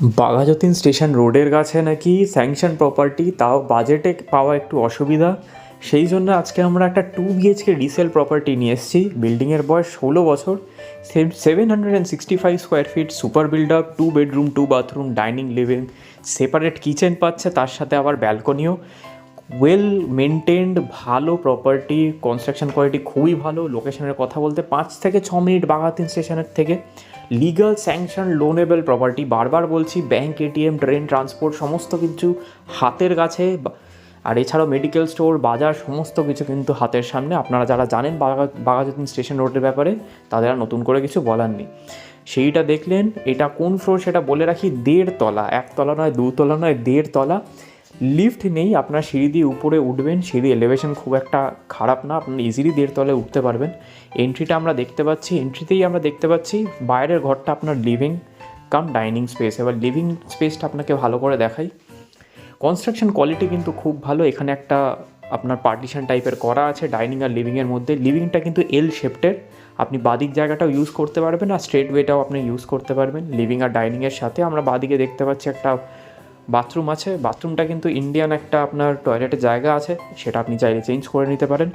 Baghajatin station রোডের কাছে নাকি স্যাংশন প্রপার্টি, তাও বাজেটে পাওয়া একটু অসুবিধা। সেই জন্য আজকে আমরা একটা 2 BHK রিসেল প্রপার্টি নিয়ে এসেছি। বিল্ডিংয়ের বয়স 16 বছর, 765 square feet, super build up, 2 bedroom 2 bathroom, dining living, separate kitchen পাচ্ছে, তার সাথে আবার ব্যালকনিও। ওয়েল মেনটেন্ড ভালো প্রপার্টি, কনস্ট্রাকশন কোয়ালিটি খুবই ভালো। লোকেশনের কথা বলতে 5 থেকে 6 মিনিট বাঘাযতীন স্টেশনের থেকে। লিগাল স্যাংশন লোনেবল প্রপার্টি, বারবার বলছি, ব্যাংক, এটিএম, ট্রেন, ট্রান্সপোর্ট সমস্ত কিছু হাতের কাছে। আর এছাড়াও মেডিকেল স্টোর, বাজার সমস্ত কিছু কিন্তু হাতের সামনে। আপনারা যারা জানেন বাঘাযতীন স্টেশন রোডের ব্যাপারে, তাদের আর নতুন করে কিছু বলার নেই। সেইটা দেখলেন। এটা কোন ফ্লোর সেটা বলে রাখি, 1.5 তলা, 1 তলা নয়, 2 তলা নয়, 1.5 তলা। লিফট নেই, আপনার সিঁড়ি দিয়ে উপরে উঠবেন। সিঁড়ি এলিভেশন খুব একটা খারাপ না, আপনি ইজিলি 1.5 তলায় উঠতে পারবেন। এন্ট্রিটা আমরা দেখতে পাচ্ছি, এন্ট্রিতেই আমরা দেখতে পাচ্ছি বাইরের ঘরটা আপনার লিভিং কাম ডাইনিং স্পেস। এবার লিভিং স্পেসটা আপনাকে ভালো করে দেখাই। কনস্ট্রাকশন কোয়ালিটি কিন্তু খুব ভালো। এখানে একটা আপনার পার্টিশন টাইপের করা আছে ডাইনিং আর লিভিংয়ের মধ্যে। লিভিংটা কিন্তু এল শেপটের, আপনি বাদিক জায়গাটাও ইউজ করতে পারবেন আর স্ট্রেট ওয়েটাও আপনি ইউজ করতে পারবেন। লিভিং আর ডাইনিংয়ের সাথে আমরা বাদিকে দেখতে পাচ্ছি একটা বাথরুম আছে। বাথরুমটা কিন্তু ইন্ডিয়ান একটা আপনার টয়লেটের জায়গা আছে, সেটা আপনি চাইলে চেঞ্জ করে নিতে পারেন।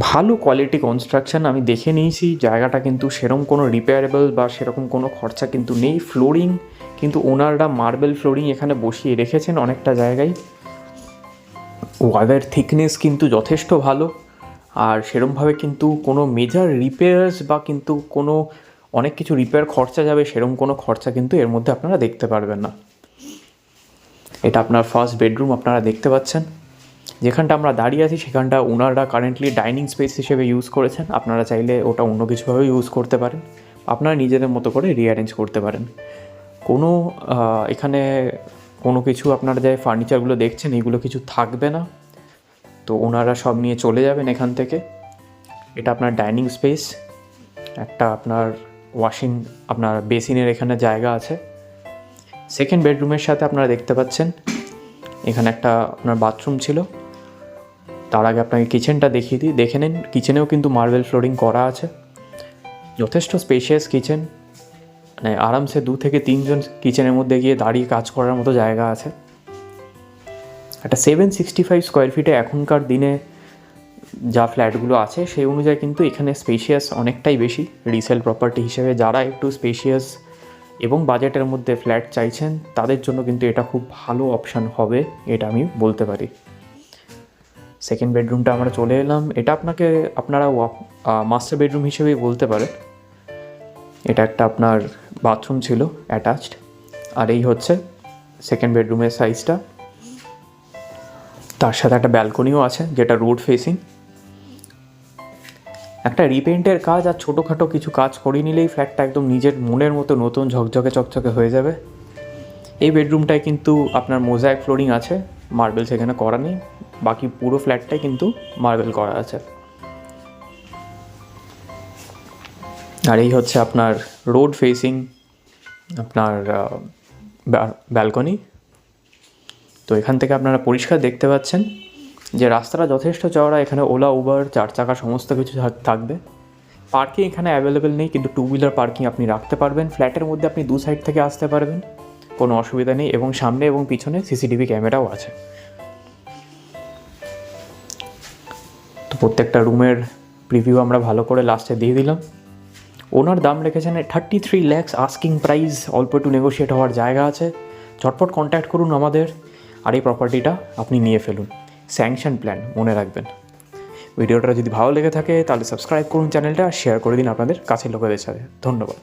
ভালো কোয়ালিটি কনস্ট্রাকশন, আমি দেখে নিয়েছি জায়গাটা, কিন্তু সেরকম কোনো রিপেয়ারেবল বা সেরকম কোনো খরচা কিন্তু নেই। ফ্লোরিং কিন্তু ওনাররা মার্বেল ফ্লোরিং এখানে বসিয়ে রেখেছেন অনেকটা জায়গায়। ওয়ালের থিকনেস কিন্তু যথেষ্ট ভালো। আর সেরমভাবে কিন্তু কোনো মেজর রিপেয়ার্স বা কিন্তু কোনো অনেক কিছু রিপেয়ার খরচা যাবে সেরকম কোনো খরচা কিন্তু এর মধ্যে আপনারা দেখতে পারবেন না। এটা আপনার ফার্স্ট বেডরুম আপনারা দেখতে পাচ্ছেন। যেখানটা আমরা দাঁড়িয়ে আছি সেখানটা ওনাররা কারেন্টলি ডাইনিং স্পেস হিসেবে ইউজ করেছেন। আপনারা চাইলে ওটা অন্য কিছুভাবে ইউজ করতে পারেন, আপনারা নিজেদের মতো করে রিঅ্যারেঞ্জ করতে পারেন। কোনো এখানে কোনো কিছু আপনারা যে ফার্নিচারগুলো দেখছেন এগুলো কিছু থাকবে না, তো ওনারা সব নিয়ে চলে যাবেন এখান থেকে। এটা আপনার ডাইনিং স্পেস, একটা আপনার ওয়াশিং আপনার বেসিনের এখানে জায়গা আছে। সেকেন্ড বেডরুমের সাথে আপনারা দেখতে পাচ্ছেন এখানে একটা আপনার বাথরুম ছিল। তার আগে আপনাকে কিচেনটা দেখিয়ে দিই, দেখে নিন। কিচেনেও কিন্তু মার্বেল ফ্লোরিং করা আছে, যথেষ্ট স্পেশিয়াস কিচেন, মানে আরামসে 2 থেকে 3 জন কিচেনের মধ্যে গিয়ে দাঁড়িয়ে কাজ করার মতো জায়গা আছে। একটা 765 স্কোয়ার ফিটে এখনকার দিনে যা ফ্ল্যাটগুলো আছে সেই অনুযায়ী কিন্তু এখানে স্পেশিয়াস অনেকটাই বেশি। রিসেল প্রপার্টি হিসেবে যারা একটু স্পেশিয়াস এবং বাজেটের মধ্যে ফ্ল্যাট চাইছেন তাদের জন্য কিন্তু এটা খুব ভালো অপশান হবে, এটা আমি বলতে পারি। সেকেন্ড বেডরুমটা আমরা চলে এলাম। এটা আপনারা মাস্টার বেডরুম হিসেবেই বলতে পারেন। এটা একটা আপনার বাথরুম ছিল অ্যাটাচড, আর এই হচ্ছে সেকেন্ড বেডরুমের সাইজটা। তার সাথে একটা ব্যালকনিও আছে যেটা রোড ফেসিং। একটা রিপেন্টের কাজ আর ছোটোখাটো কিছু কাজ করে নিলেই ফ্ল্যাটটা একদম নিজের মনের মতো নতুন ঝকঝকে চকচকে হয়ে যাবে। এই বেডরুমটায় কিন্তু আপনার মোজাইক ফ্লোরিং আছে, মার্বেল সেখানে করা নেই, বাকি পুরো ফ্ল্যাটটাই কিন্তু মার্বেল করা আছে। আর এই হচ্ছে আপনার রোড ফেসিং আপনার ব্যালকনি। তো এখান থেকে আপনারা পরিষ্কার দেখতে পাচ্ছেন যে রাস্তাটা যথেষ্ট চওড়া। এখানে ওলা, উবার, 4 চাকা সমস্ত কিছু থাকবে। পার্কিং এখানে অ্যাভেলেবেল নেই, কিন্তু 2 হুইলার পার্কিং আপনি রাখতে পারবেন। ফ্ল্যাটের মধ্যে আপনি 2 সাইড থেকে আসতে পারবেন, কোনো অসুবিধা নেই। এবং সামনে এবং পিছনে সিসিটিভি ক্যামেরাও আছে। তো প্রত্যেকটা রুমের প্রিভিউ আমরা ভালো করে লাস্টে দিয়ে দিলাম। ওনার দাম রেখেছেন 33 lakhs আস্কিং প্রাইস, অল্প একটু নেগোশিয়েট হওয়ার জায়গা আছে। ঝটপট কন্ট্যাক্ট করুন আমাদের, আর এই প্রপার্টিটা আপনি নিয়ে ফেলুন। স্যাংশন প্ল্যান মনে রাখবেন। ভিডিওটা যদি ভালো লেগে থাকে তাহলে সাবস্ক্রাইব করুন চ্যানেলটা, শেয়ার করে দিন আপনাদের কাছের লোকেদের সাথে। ধন্যবাদ।